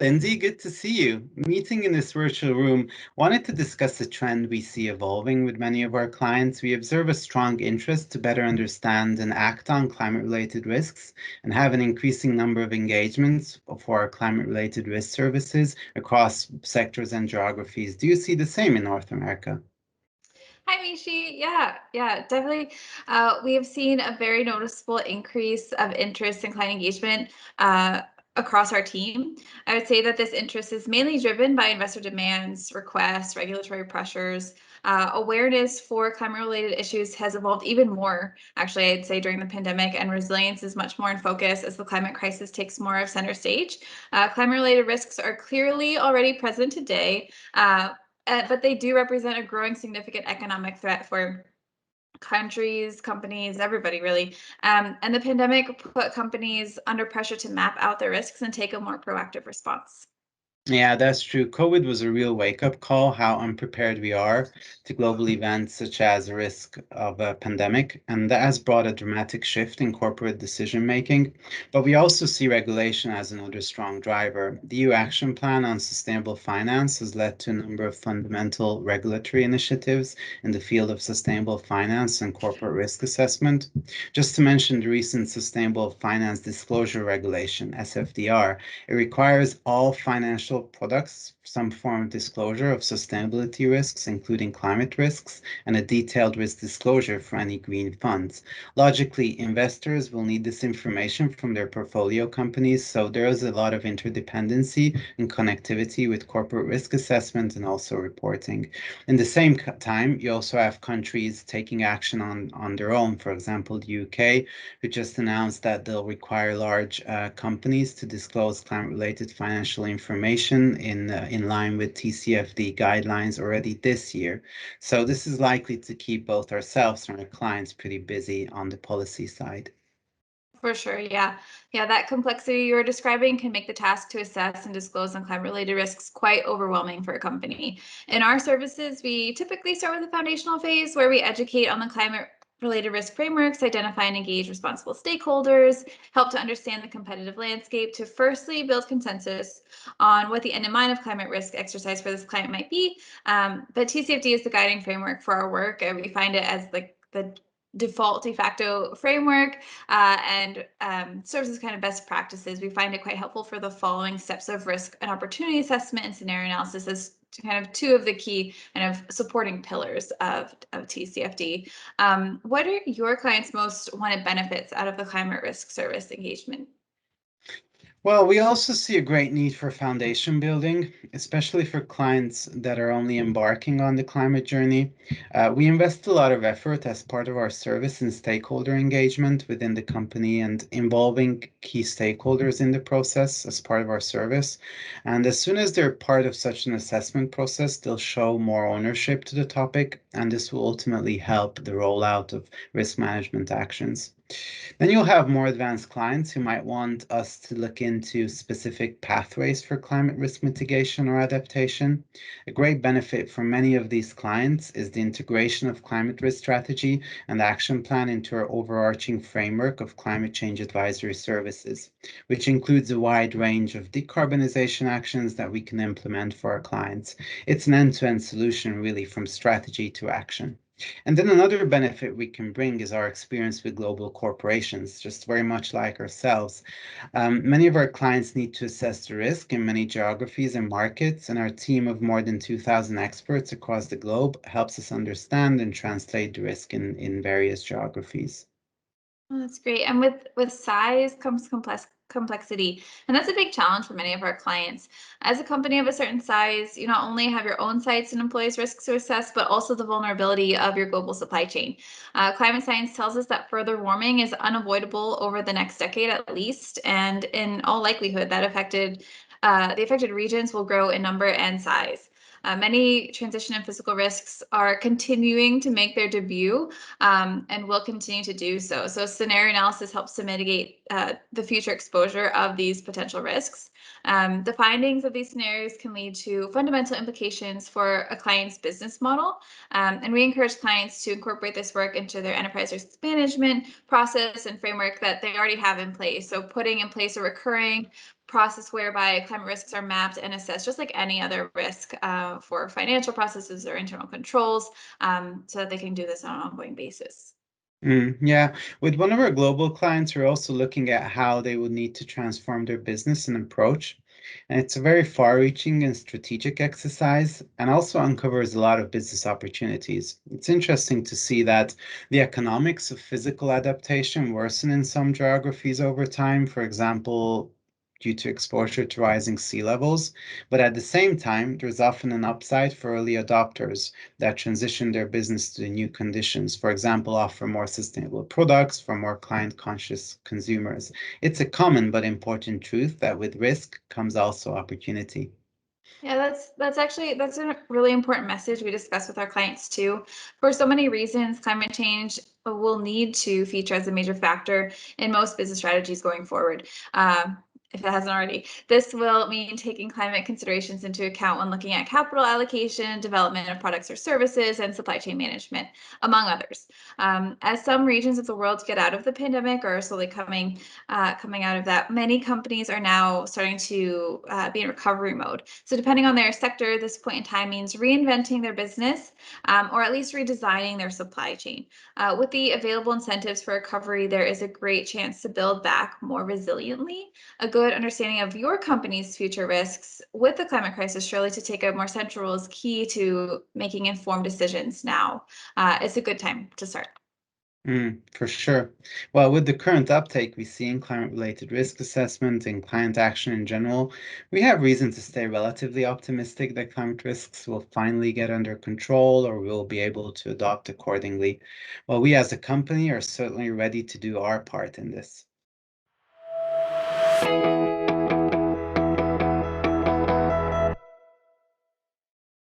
Lindsay, good to see you. Meeting in this virtual room, wanted to discuss a trend we see evolving with many of our clients. We observe a strong interest to better understand and act on climate-related risks and have an increasing number of engagements for our climate-related risk services across sectors and geographies. Do you see the same in North America? Hi, Mishi. Yeah, definitely. We have seen a very noticeable increase of interest in client engagement across our team. I would say that this interest is mainly driven by investor demands, requests, regulatory pressures. Awareness for climate-related issues has evolved even more, actually, I'd say, during the pandemic, and resilience is much more in focus as the climate crisis takes more of center stage. Climate-related risks are clearly already present today, but they do represent a growing significant economic threat for countries, companies, everybody really. And the pandemic put companies under pressure to map out their risks and take a more proactive response. Yeah, that's true. COVID was a real wake-up call, how unprepared we are to global events such as the risk of a pandemic, and that has brought a dramatic shift in corporate decision-making. But we also see regulation as another strong driver. The EU Action Plan on Sustainable Finance has led to a number of fundamental regulatory initiatives in the field of sustainable finance and corporate risk assessment. Just to mention the recent Sustainable Finance Disclosure Regulation, SFDR, it requires all financial products some form of disclosure of sustainability risks, including climate risks, and a detailed risk disclosure for any green funds. Logically, investors will need this information from their portfolio companies, so there is a lot of interdependency and connectivity with corporate risk assessment and also reporting. In the same time, you also have countries taking action on their own. For example, the UK, who just announced that they'll require large companies to disclose climate-related financial information in line with TCFD guidelines already this year. So this is likely to keep both ourselves and our clients pretty busy on the policy side. For sure, yeah. Yeah, that complexity you were describing can make the task to assess and disclose on climate-related risks quite overwhelming for a company. In our services, we typically start with the foundational phase where we educate on the climate-related risk frameworks, identify and engage responsible stakeholders, help to understand the competitive landscape to firstly build consensus on what the end in mind of climate risk exercise for this client might be. But TCFD is the guiding framework for our work, and we find it as the default de facto framework and serves as kind of best practices. We find it quite helpful for the following steps of risk and opportunity assessment and scenario analysis as kind of two of the key kind of supporting pillars of TCFD. What are your clients' most wanted benefits out of the climate risk service engagement? Well, we also see a great need for foundation building, especially for clients that are only embarking on the climate journey. We invest a lot of effort as part of our service in stakeholder engagement within the company and involving key stakeholders in the process as part of our service. And as soon as they're part of such an assessment process, they'll show more ownership to the topic, and this will ultimately help the rollout of risk management actions. Then you'll have more advanced clients who might want us to look into specific pathways for climate risk mitigation or adaptation. A great benefit for many of these clients is the integration of climate risk strategy and action plan into our overarching framework of climate change advisory services, which includes a wide range of decarbonization actions that we can implement for our clients. It's an end-to-end solution, really, from strategy to action. And then another benefit we can bring is our experience with global corporations, just very much like ourselves. Many of our clients need to assess the risk in many geographies and markets, and our team of more than 2,000 experts across the globe helps us understand and translate the risk in various geographies. Oh, that's great. And with size comes complexity, and that's a big challenge for many of our clients. As a company of a certain size, you not only have your own sites and employees' risks to assess, but also the vulnerability of your global supply chain. Climate science tells us that further warming is unavoidable over the next decade at least, and in all likelihood, the affected regions will grow in number and size. Many transition and physical risks are continuing to make their debut and will continue to do so. So scenario analysis helps to mitigate the future exposure of these potential risks. The findings of these scenarios can lead to fundamental implications for a client's business model. And we encourage clients to incorporate this work into their enterprise risk management process and framework that they already have in place. So putting in place a recurring process whereby climate risks are mapped and assessed just like any other risk for financial processes or internal controls, so that they can do this on an ongoing basis. Yeah, with one of our global clients, we're also looking at how they would need to transform their business and approach. And it's a very far-reaching and strategic exercise, and also uncovers a lot of business opportunities. It's interesting to see that the economics of physical adaptation worsen in some geographies over time, for example, due to exposure to rising sea levels. But at the same time, there's often an upside for early adopters that transition their business to the new conditions. For example, offer more sustainable products for more client-conscious consumers. It's a common but important truth that with risk comes also opportunity. Yeah, that's a really important message we discuss with our clients too. For so many reasons, climate change will need to feature as a major factor in most business strategies going forward. If it hasn't already, this will mean taking climate considerations into account when looking at capital allocation, development of products or services, and supply chain management, among others. As some regions of the world get out of the pandemic or are slowly coming out of that, many companies are now starting to be in recovery mode. So depending on their sector, this point in time means reinventing their business, or at least redesigning their supply chain. With the available incentives for recovery, there is a great chance to build back more resiliently. A good understanding of your company's future risks with the climate crisis, surely to take a more central role, is key to making informed decisions now. It's a good time to start. For sure. Well, with the current uptake we see in climate-related risk assessment and client action in general, we have reason to stay relatively optimistic that climate risks will finally get under control or we'll be able to adopt accordingly. Well, we as a company are certainly ready to do our part in this.